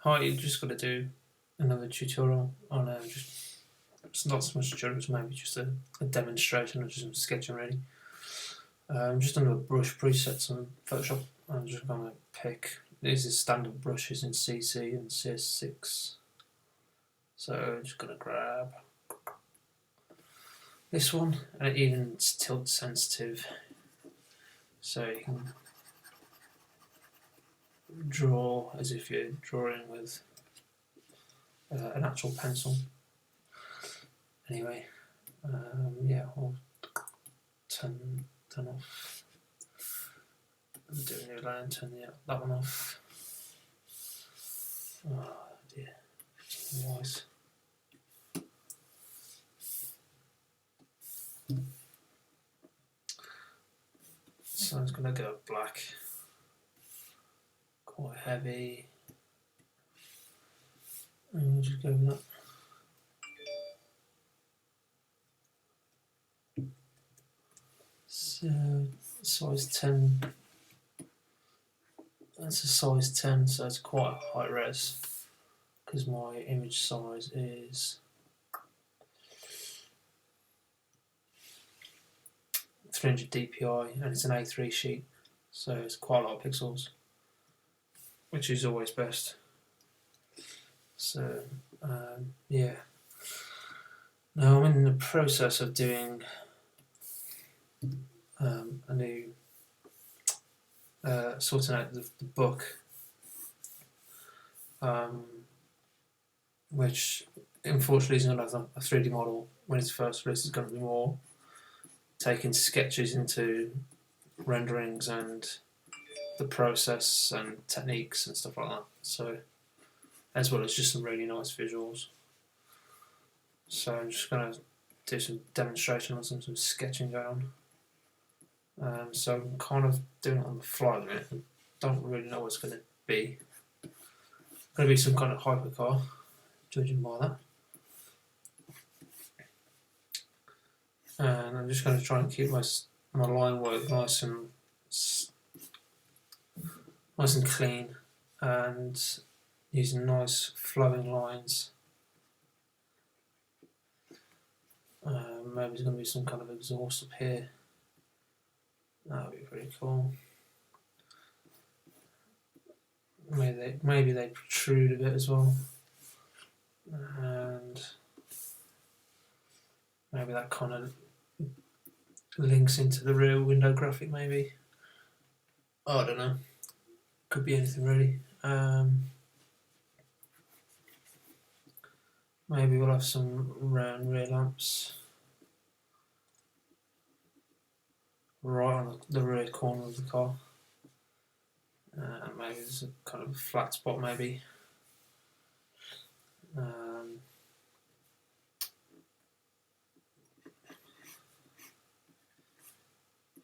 Hi, you just got to do another tutorial on just it's not so much a tutorial, it's maybe just a demonstration or just some sketching really. Just under the brush presets on Photoshop, I'm just going to pick, these are standard brushes in CC and CS6. So I'm just going to grab this one, and it even's tilt sensitive, so you can draw as if you're drawing with an actual pencil. Anyway, yeah, I'll turn off. Do a new line, turn that one off. Oh dear, noise. So I'm just going to go black, quite heavy, and we'll just go with that. So size 10, that's a size 10, so it's quite high res because my image size is 300 dpi and it's an A3 sheet, so it's quite a lot of pixels, which is always best. So yeah, now I'm in the process of doing a new sorting out the book, which unfortunately isn't going to have a 3D model when it's first released. It's going to be more taking sketches into renderings and the process and techniques and stuff like that. So, as well as just some really nice visuals. So I'm just going to do some demonstration on some sketching going on. So I'm kind of doing it on the fly at the minute. I don't really know what it's going to be. Going to be some kind of hypercar, judging by that. And I'm just going to try and keep my line work nice and clean, and using nice flowing lines. Maybe there's going to be some kind of exhaust up here. That would be pretty cool. Maybe they protrude a bit as well, and maybe that kind of links into the rear window graphic. Maybe, I don't know. Could be anything really. Maybe we'll have some round rear lamps right on the rear corner of the car. Maybe there's a kind of flat spot, maybe.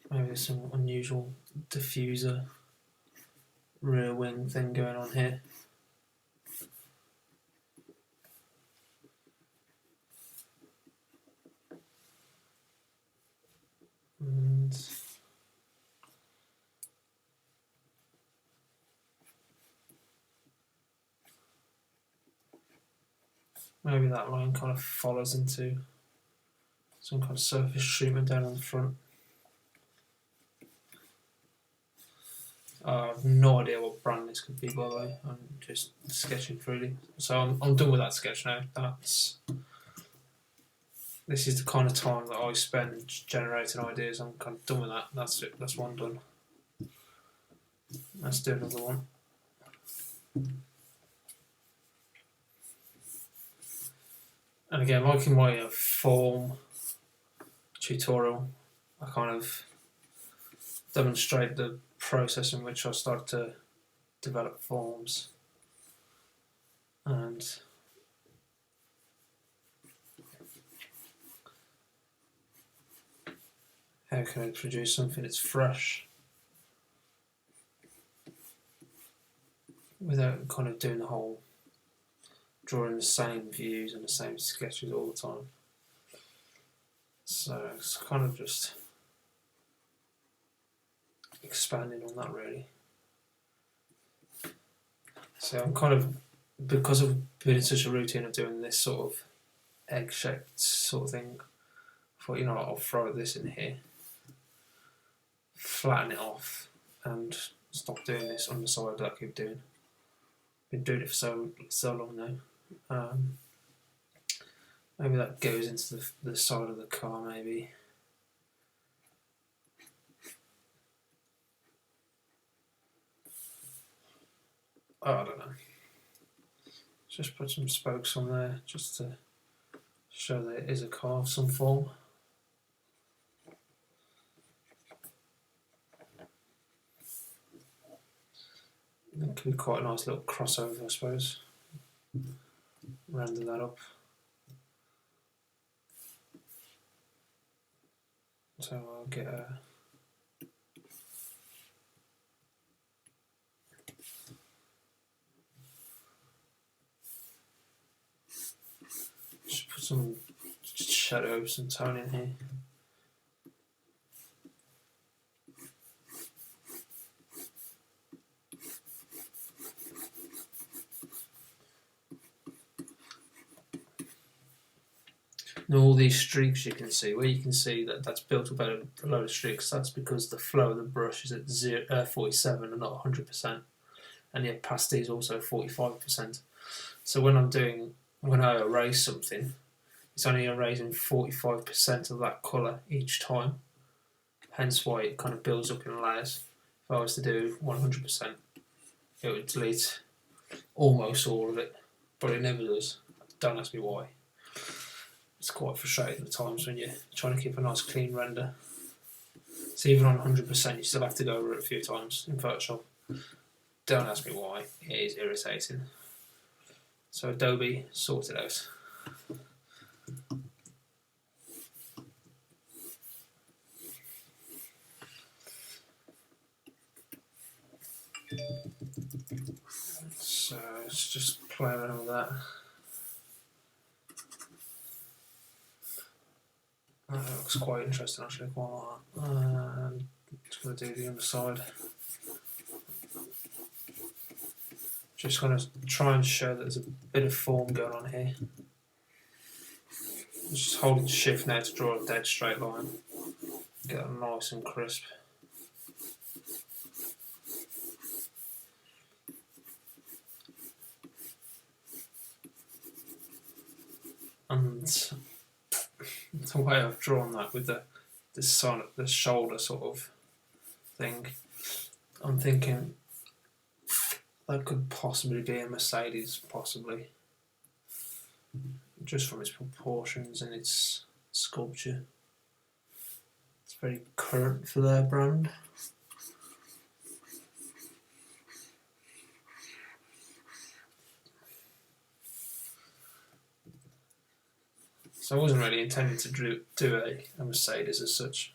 Maybe there's some unusual diffuser rear wing thing going on here. And maybe that line kind of follows into some kind of surface treatment down on the front. I have no idea what brand this could be, by the way. I'm just sketching freely. So I'm done with that sketch now. This is the kind of time that I spend generating ideas. I'm kind of done with that. That's it. That's one done. Let's do another one. And again, like in my form tutorial, I kind of demonstrate the process in which I start to develop forms, and how can I produce something that's fresh without kind of doing the whole drawing the same views and the same sketches all the time. So it's kind of just expanding on that really. So I'm kind of, because I've been in such a routine of doing this sort of egg-shaped sort of thing, I thought, you know what, I'll throw this in here, flatten it off, and stop doing this on the side that I keep doing. Been doing it for so long now. Maybe that goes into the side of the car, maybe. Oh, I don't know. Just put some spokes on there just to show that it is a car of some form. That could be quite a nice little crossover, I suppose. Render that up. So I'll get a just put some shadows and tone in here. Now all these streaks you can see, where you can see that that's built up a load of streaks, that's because the flow of the brush is at 47 and not 100%, and yet pasty is also 45%. So when I erase something, it's only erasing 45% of that colour each time, hence why it kind of builds up in layers. If I was to do 100%, it would delete almost all of it, but it never does. Don't ask me why. It's quite frustrating at times when you're trying to keep a nice clean render. So even on 100%, you still have to go over it a few times in Photoshop. Don't ask me why, it is irritating. So Adobe, sort it out. So let's just play around with that. That looks quite interesting actually, quite like that. Just going to do the other side. Just going to try and show that there's a bit of form going on here. Just holding shift now to draw a dead straight line. Get that nice and crisp. And the way I've drawn that with the shoulder sort of thing, I'm thinking that could possibly be a Mercedes, possibly, just from its proportions and its sculpture. It's very current for their brand. So I wasn't really intending to do a Mercedes as such,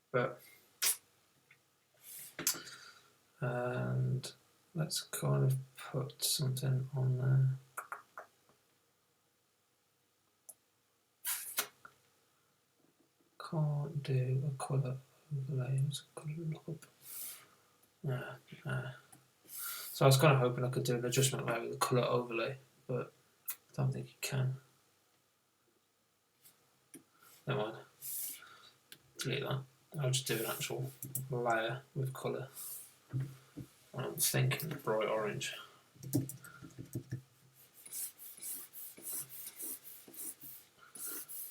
but and let's kind of put something on there. Can't do a colour overlay. Look up. So I was kind of hoping I could do an adjustment layer with a colour overlay, but I don't think you can. Never mind. Delete that. I'll just do an actual layer with colour. I'm thinking bright orange.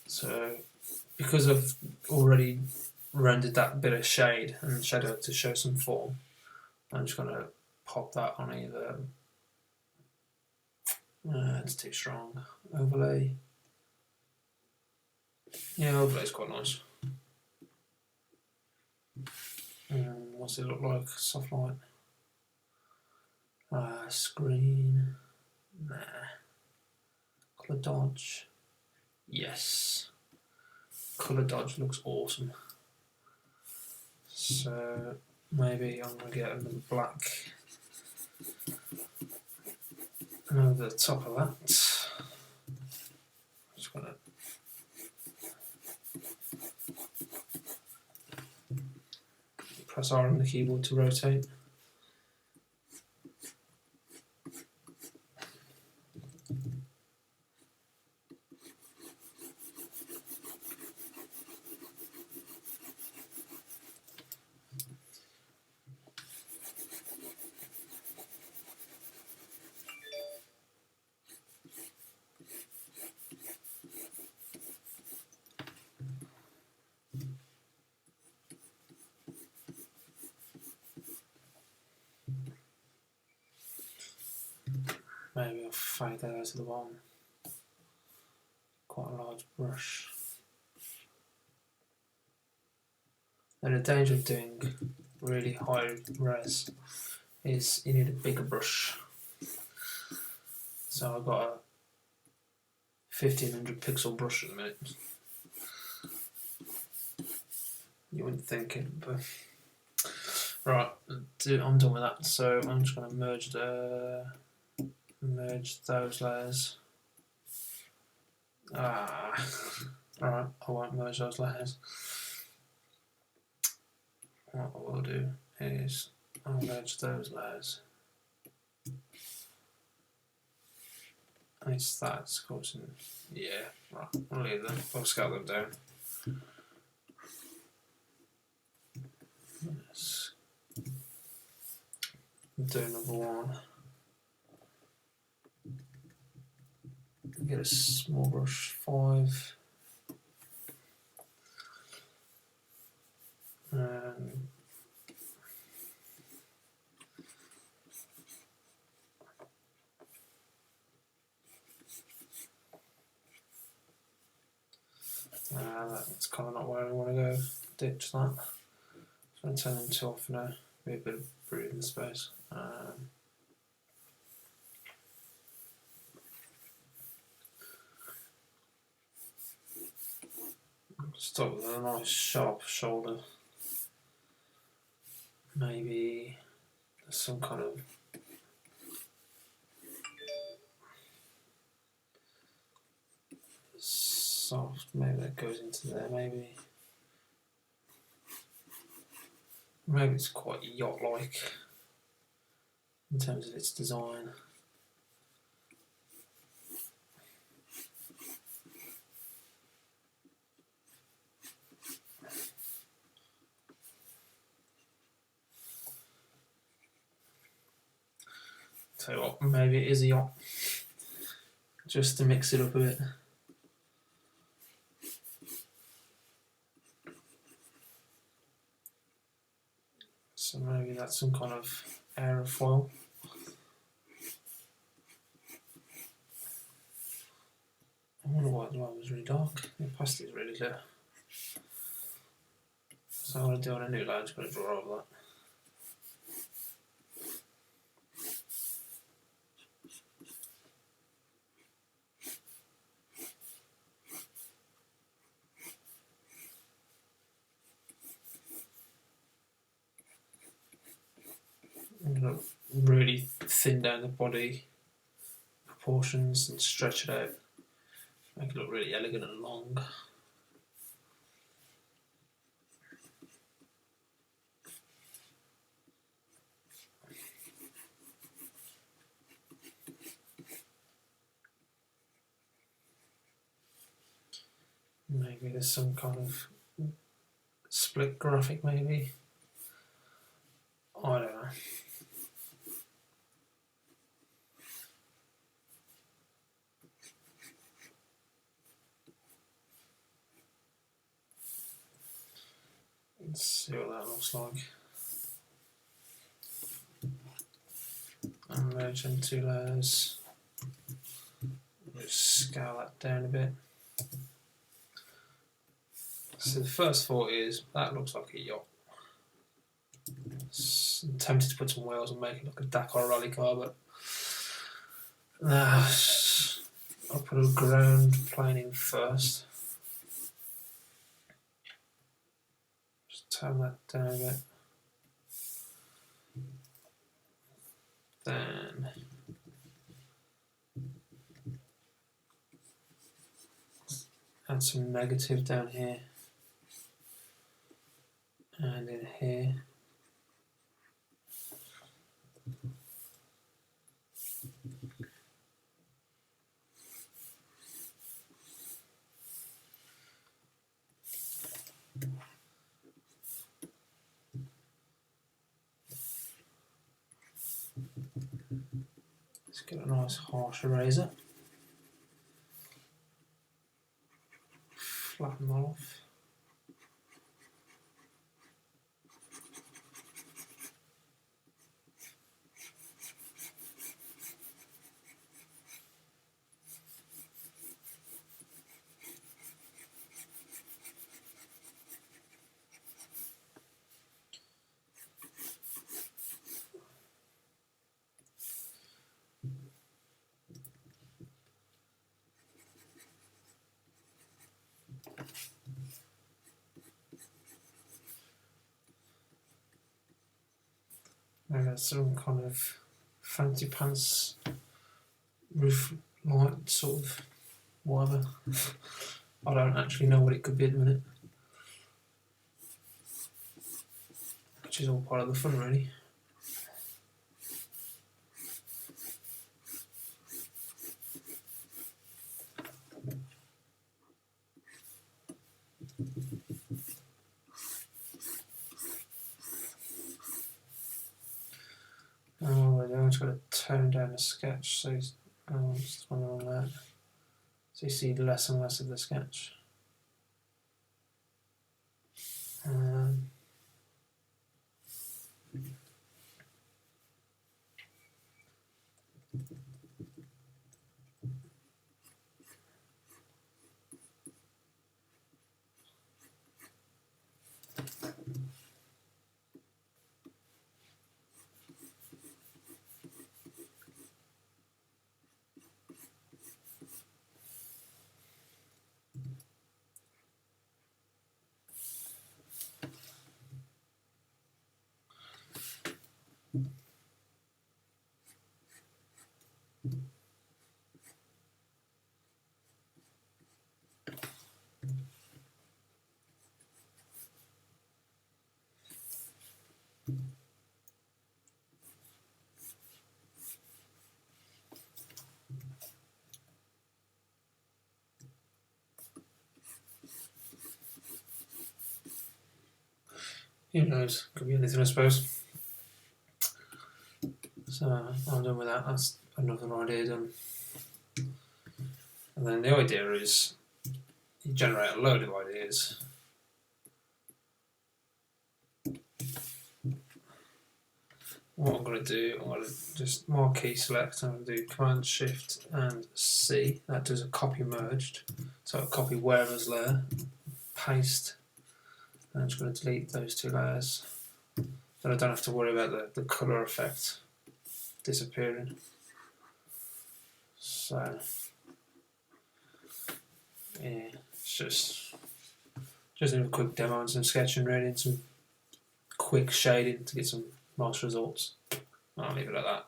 So, because I've already rendered that bit of shade and shadow to show some form, I'm just going to pop that on either. It's too strong. Overlay. Yeah, overlay's quite nice. What's it look like? Soft light. Screen. Nah. Colour dodge. Yes. Colour dodge looks awesome. So maybe I'm going to get another black over the top of that. Just going to press R on the keyboard to rotate. maybe I'll fade that out to the bottom. Quite a large brush. And the danger of doing really high res is you need a bigger brush. So I've got a 1500 pixel brush at the minute. You wouldn't think it, but right, I'm done with that. So I'm just going to merge those layers. Alright, I won't merge those layers. What I will do is I'll merge those layers. And it's that, it's causing, yeah, right, I'll leave them, I'll scale them down. Let's do number one. Get a small brush, 5. And that's kind of not where I want to go. Ditch that. I'm going to turn them to off now. Be a bit of breathing space. Start with a nice sharp shoulder. Maybe some kind of soft, maybe that goes into there, maybe it's quite yacht-like in terms of its design. Tell you what, maybe it is a yacht, just to mix it up a bit. So maybe that's some kind of aerofoil. I wonder why the line was really dark. The opacity is really clear. So I'm going to do on a new layer, I'm just going to draw over that. I'm going to really thin down the body proportions and stretch it out, make it look really elegant and long. Maybe there's some kind of split graphic, maybe. I don't know. Let's see what that looks like. And merge them 2 layers. Just scale that down a bit. So the first thought is that looks like a yacht. I'm tempted to put some wheels and make it look a Dakar rally car, but I'll put a ground planing first. Just turn that down a bit. Then add some negative down here and in here. Let's get a nice harsh eraser. Flatten that off. some kind of fancy pants roof light sort of whatever. I don't actually know what it could be at the minute, which is all part of the fun, really. Oh, I'm just going to tone down the sketch, so just one on that, so you see less and less of the sketch. Who knows? Could be anything, I suppose. So I'm done with that. That's another idea done. And then the idea is you generate a load of ideas. What I'm going to do, I'm going to just marquee select. I'm going to do Command Shift and C. That does a copy merged. So I'll copy wherever's layer, paste. And I'm just going to delete those two layers. Then I don't have to worry about the colour effect disappearing. So yeah, it's just a quick demo and some sketching really, and some quick shading to get some nice results. I'll leave it at that.